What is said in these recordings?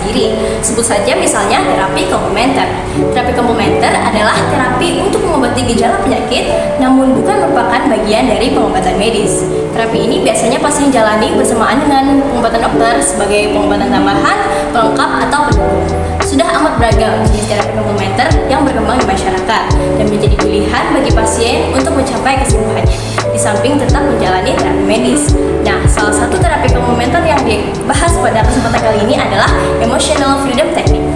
sendiri. Sebut saja misalnya terapi komplementer. Terapi komplementer adalah terapi untuk mengobati gejala penyakit, namun bukan merupakan bagian dari pengobatan medis. Terapi ini biasanya pasien jalani bersamaan dengan pengobatan dokter sebagai pengobatan tambahan, pelengkap, atau pendukung. Sudah amat beragam jenis terapi komplementer yang berkembang di masyarakat dan menjadi pilihan bagi pasien untuk mencapai kesembuhannya, di samping tetap menjalani terapi medis. Nah, salah satu terapi komplementer yang dibahas pada kesempatan kali ini adalah Emotional Freedom Technique.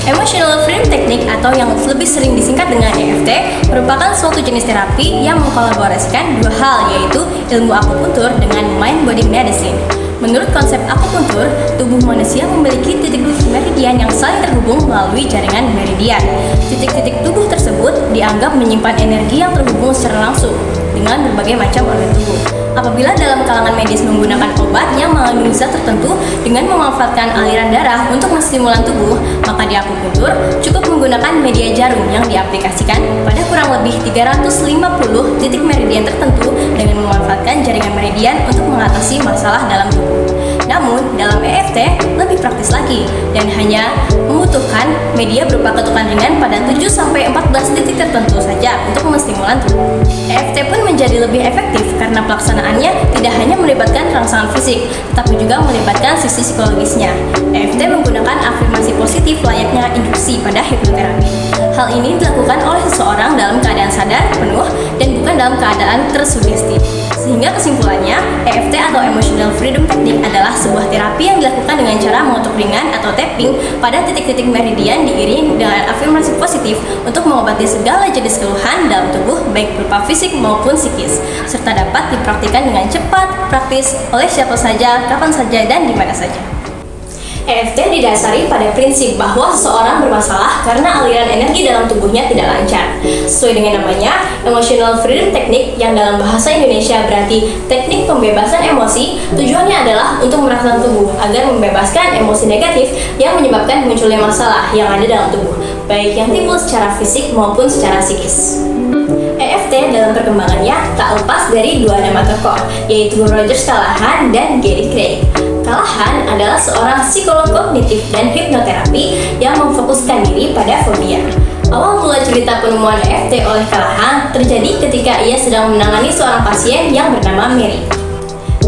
Emotional Freedom Technique atau yang lebih sering disingkat dengan EFT merupakan suatu jenis terapi yang mengkolaborasikan dua hal, yaitu ilmu akupuntur dengan mind body medicine. Menurut konsep akupuntur, tubuh manusia memiliki titik-titik meridian yang saling terhubung melalui jaringan meridian. Titik-titik tubuh tersebut dianggap menyimpan energi yang terhubung secara langsung dengan berbagai macam organ tubuh. Apabila dalam kalangan medis menggunakan obat yang mengandung zat tertentu dengan memanfaatkan aliran darah untuk menstimulan tubuh, maka di akupuntur cukup menggunakan media jarum yang diaplikasikan pada kurang lebih 350 titik meridian tertentu dengan memanfaatkan jaringan meridian untuk mengatasi masalah dalam tubuh. Namun, dalam EFT lebih praktis lagi dan hanya membutuhkan media berupa ketukan ringan pada 7-14 titik tertentu saja untuk menstimulan tubuh. EFT pun menjadi lebih efektif karena pelaksanaannya tidak hanya melibatkan rangsangan fisik, tetapi juga melibatkan sisi psikologisnya. EFT menggunakan afirmasi positif layaknya induksi pada hipnoterapi. Hal ini dilakukan oleh seseorang dalam keadaan sadar penuh dan bukan dalam keadaan tersugesti. Sehingga kesimpulannya, EFT atau Emotional Freedom Technique adalah sebuah terapi yang dilakukan dengan cara mengetuk ringan atau tapping pada titik-titik meridian diiringi dengan afirmasi positif untuk mengobati segala jenis keluhan dalam tubuh baik berupa fisik maupun psikis, serta dapat dipraktikkan dengan cepat, praktis, oleh siapa saja, kapan saja, dan di mana saja. EFT didasari pada prinsip bahwa seseorang bermasalah karena aliran energi dalam tubuhnya tidak lancar. Sesuai dengan namanya, Emotional Freedom Technique yang dalam bahasa Indonesia berarti teknik pembebasan emosi, tujuannya adalah untuk merangsang tubuh agar membebaskan emosi negatif yang menyebabkan munculnya masalah yang ada dalam tubuh, baik yang timbul secara fisik maupun secara psikis. EFT dalam perkembangannya tak lepas dari dua nama tokoh, yaitu Roger Callahan dan Gary Craig. Callahan adalah seorang psikolog kognitif dan hipnoterapi yang memfokuskan diri pada fobia. Awal mula cerita penemuan EFT oleh Callahan terjadi ketika ia sedang menangani seorang pasien yang bernama Mary.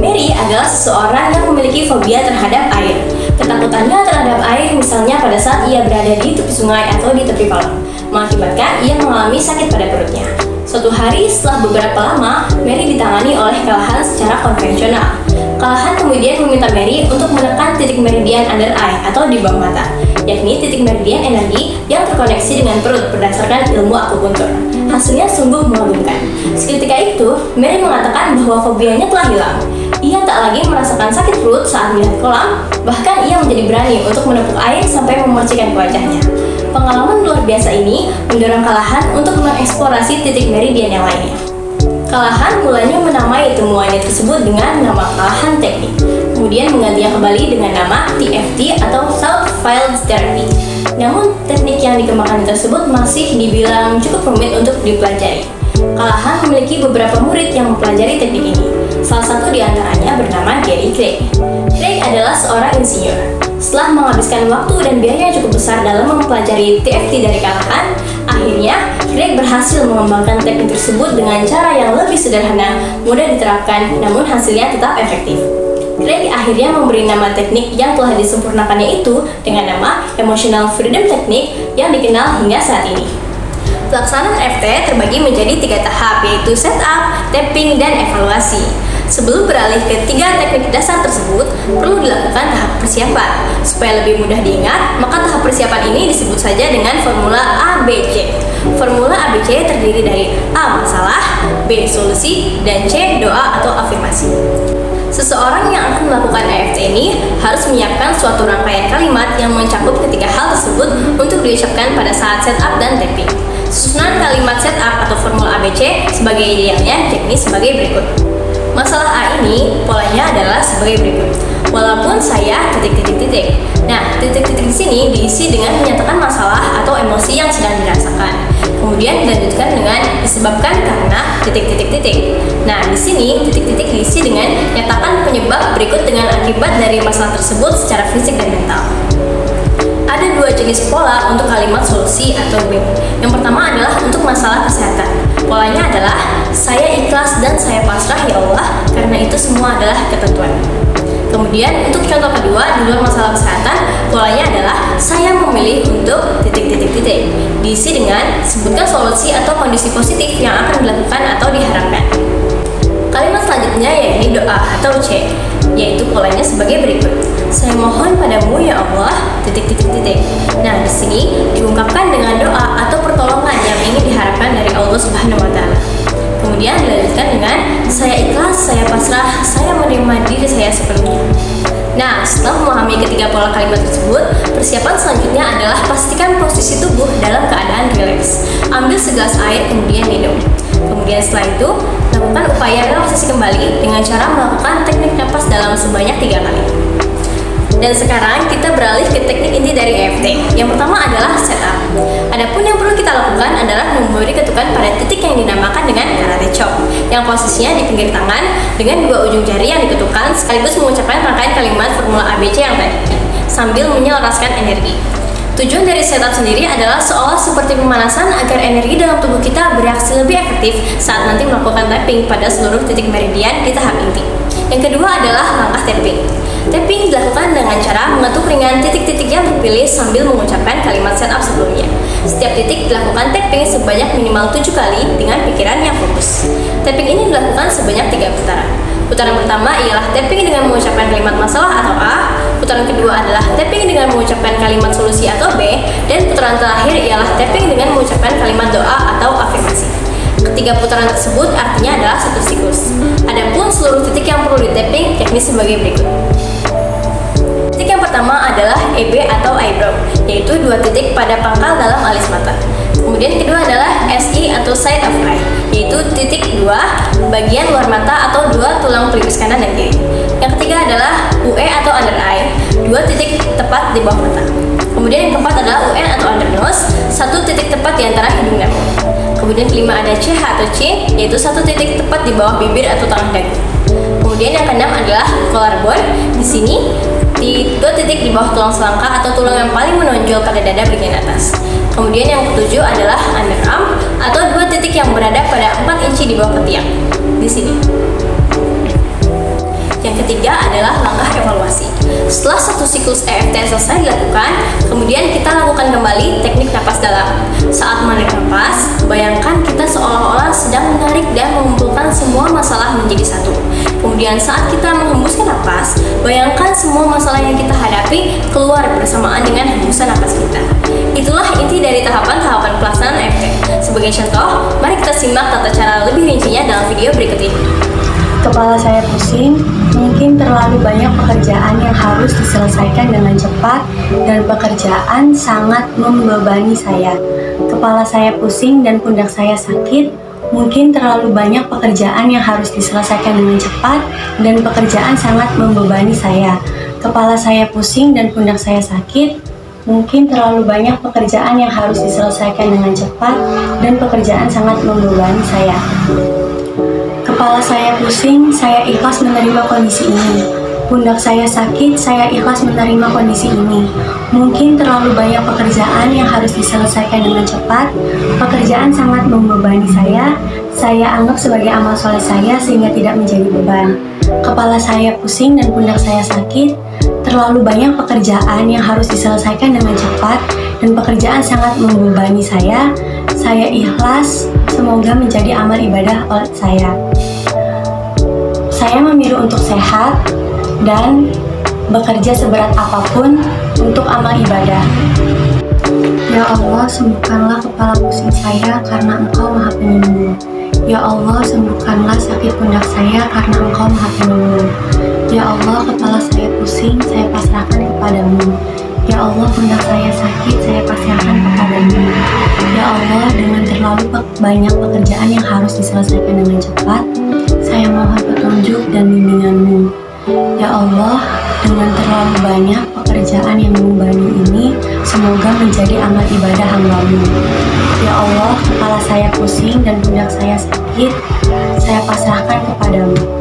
Mary adalah seseorang yang memiliki fobia terhadap air. Ketakutannya terhadap air misalnya pada saat ia berada di tepi sungai atau di tepi kolam, mengakibatkan ia mengalami sakit pada perutnya. Suatu hari setelah beberapa lama, Mary ditangani oleh Callahan secara konvensional. Callahan kemudian meminta Mary untuk menekan titik meridian under eye atau di bawah mata, yakni titik meridian energi yang terkoneksi dengan perut berdasarkan ilmu akupuntur. Hasilnya sungguh mengagumkan. Seketika itu, Mary mengatakan bahwa fobianya telah hilang. Ia tak lagi merasakan sakit perut saat melihat kolam, bahkan ia menjadi berani untuk menepuk air sampai memercikan ke wajahnya. Pengalaman luar biasa ini mendorong Callahan untuk mengeksplorasi titik meridian yang lainnya. Callahan mulanya menamai temuannya tersebut dengan nama Callahan Technique, kemudian menggantinya kembali dengan nama TFT atau Thought Field Therapy. Namun, teknik yang dikembangkan tersebut masih dibilang cukup rumit untuk dipelajari. Callahan memiliki beberapa murid yang mempelajari teknik ini. Salah satu di antaranya bernama Gary Craig. Craig adalah seorang insinyur. Setelah menghabiskan waktu dan biaya yang cukup besar dalam mempelajari TFT dari Callahan, akhirnya Craig berhasil mengembangkan teknik tersebut dengan cara yang lebih sederhana, mudah diterapkan, namun hasilnya tetap efektif. Craig akhirnya memberi nama teknik yang telah disempurnakannya itu dengan nama Emotional Freedom Technique yang dikenal hingga saat ini. Pelaksanaan EFT terbagi menjadi 3 tahap, yaitu setup, tapping, dan evaluasi. Sebelum beralih ke 3 teknik dasar tersebut, perlu dilakukan tahap persiapan. Supaya lebih mudah diingat, maka tahap persiapan ini disebut saja dengan formula ABC. Formula ABC terdiri dari A. Masalah, B. Solusi, dan C. Doa atau afirmasi. Seseorang yang akan melakukan EFT ini harus menyiapkan suatu rangkaian kalimat yang mencakup ketiga hal tersebut untuk diucapkan pada saat setup dan tapping. Susunan kalimat setup atau formula ABC sebagai idealnya yakni sebagai berikut. Masalah A ini polanya adalah sebagai berikut. walaupun saya titik-titik-titik. Nah, titik-titik di sini diisi dengan menyatakan masalah atau emosi yang sedang dirasakan. Kemudian dilanjutkan dengan disebabkan karena titik-titik-titik. Nah, di sini titik-titik diisi dengan nyatakan penyebab berikut dengan akibat dari masalah tersebut secara fisik dan mental. Ada dua jenis pola untuk kalimat solusi atau B. Yang pertama adalah untuk masalah kesehatan. Polanya adalah saya ikhlas dan saya pasrah ya Allah, karena itu semua adalah ketentuan. Kemudian untuk contoh kedua, di luar masalah kesehatan, polanya adalah saya memilih untuk titik-titik-titik. Diisi dengan sebutkan solusi atau kondisi positif yang akan dilakukan atau diharapkan. Kalimat selanjutnya yakni doa atau C, yaitu polanya sebagai berikut. Saya mohon padamu ya Allah, titik-titik-titik. Nah, di sini diungkapkan dengan doa atau pertolongan yang ingin diharapkan dari Allah Subhanahu wa taala. Kemudian dilanjutkan dengan saya ikhlas, saya pasrah, saya menerima diri saya sepenuhnya. Nah, setelah memahami ketiga pola kalimat tersebut, persiapan selanjutnya adalah pastikan posisi tubuh dalam keadaan rileks. Ambil segelas air kemudian minum. Kemudian setelah itu, lakukan upaya relaksasi kembali dengan cara melakukan teknik napas dalam sebanyak 3 kali. Dan sekarang kita beralih ke teknik inti dari EFT. Yang pertama adalah setup. Adapun yang perlu kita lakukan adalah memberi ketukan pada titik yang dinamakan dengan karate chop, yang posisinya di pinggir tangan dengan dua ujung jari yang diketukkan sekaligus mengucapkan rangkaian kalimat formula ABC yang tadi, sambil menyelaraskan energi. Tujuan dari setup sendiri adalah seolah seperti pemanasan agar energi dalam tubuh kita bereaksi lebih efektif saat nanti melakukan tapping pada seluruh titik meridian di tahap inti. Yang kedua adalah langkah tapping. Tapping dilakukan dengan cara mengetuk ringan titik-titik yang terpilih sambil mengucapkan kalimat setup sebelumnya. Setiap titik dilakukan tapping sebanyak minimal 7 kali dengan pikiran yang fokus. Tapping ini dilakukan sebanyak 3 putaran. Putaran pertama ialah tapping dengan mengucapkan kalimat masalah atau A. Putaran kedua adalah tapping dengan mengucapkan kalimat solusi atau B. Dan putaran terakhir ialah tapping dengan mengucapkan kalimat doa atau afirmasi. Ketiga putaran tersebut artinya adalah satu siklus. Adapun seluruh titik yang perlu di-tapping yakni sebagai berikut. Titik yang pertama adalah EB atau eyebrow, yaitu 2 titik pada pangkal dalam alis mata. Kemudian kedua adalah SI atau side of eye, yaitu titik 2 bagian luar mata atau 2 tulang pelipis kanan dan kiri. Yang ketiga adalah UE atau under eye, 2 titik tepat di bawah mata. Kemudian yang keempat adalah UN atau under nose, 1 titik tepat di antara hidung dan mulut. Kemudian kelima ada CH atau chin, yaitu 1 titik tepat di bawah bibir atau tengah dagu. Kemudian yang keenam adalah collarbone, di sini di 2 titik di bawah tulang selangkah atau tulang yang paling menonjol pada dada bagian atas. Kemudian yang ketujuh adalah underarm atau 2 titik yang berada pada 4 inci di bawah ketiak di sini. Yang ketiga adalah langkah evaluasi. Setelah satu siklus EFT selesai dilakukan, kemudian kita lakukan kembali teknik napas dalam. Saat menarik napas, bayangkan kita seolah-olah sedang menarik dan mengumpulkan semua masalah menjadi satu. Kemudian saat kita menghembuskan napas, bayangkan semua masalah yang kita hadapi keluar bersamaan dengan hembusan napas kita. Itulah inti dari tahapan-tahapan pelaksanaan EFT. Sebagai contoh, mari kita simak tata cara lebih rincinya dalam video berikut ini. Kepala saya pusing, mungkin terlalu banyak pekerjaan yang harus diselesaikan dengan cepat dan pekerjaan sangat membebani saya. Kepala saya pusing dan pundak saya sakit, mungkin terlalu banyak pekerjaan yang harus diselesaikan dengan cepat dan pekerjaan sangat membebani saya. Kepala saya pusing dan pundak saya sakit, mungkin terlalu banyak pekerjaan yang harus diselesaikan dengan cepat dan pekerjaan sangat membebani saya. Kepala saya pusing, saya ikhlas menerima kondisi ini. Pundak saya sakit, saya ikhlas menerima kondisi ini. Mungkin terlalu banyak pekerjaan yang harus diselesaikan dengan cepat. Pekerjaan sangat membebani saya anggap sebagai amal soleh saya sehingga tidak menjadi beban. Kepala saya pusing dan pundak saya sakit. Terlalu banyak pekerjaan yang harus diselesaikan dengan cepat dan pekerjaan sangat membebani saya ikhlas, semoga menjadi amal ibadah oleh saya. Saya memilih untuk sehat dan bekerja seberat apapun untuk amal ibadah. Ya Allah, sembuhkanlah kepala pusing saya karena Engkau Maha Penyembuh. Ya Allah, sembuhkanlah sakit pundak saya karena Engkau Maha Penyembuh. Ya Allah, kepala saya pusing, saya pasrahkan kepadamu. Ya Allah, pundak saya sakit, saya pasrahkan kepadamu. Ya Allah, dengan terlalu banyak pekerjaan yang harus diselesaikan dengan cepat, saya mohon petunjuk dan bimbinganmu. Ya Allah, Dengan terlalu banyak pekerjaan yang membebani ini, semoga menjadi amal ibadah hamba-Mu. Ya Allah, kepala saya pusing dan pundak saya sakit, saya pasrahkan kepadamu.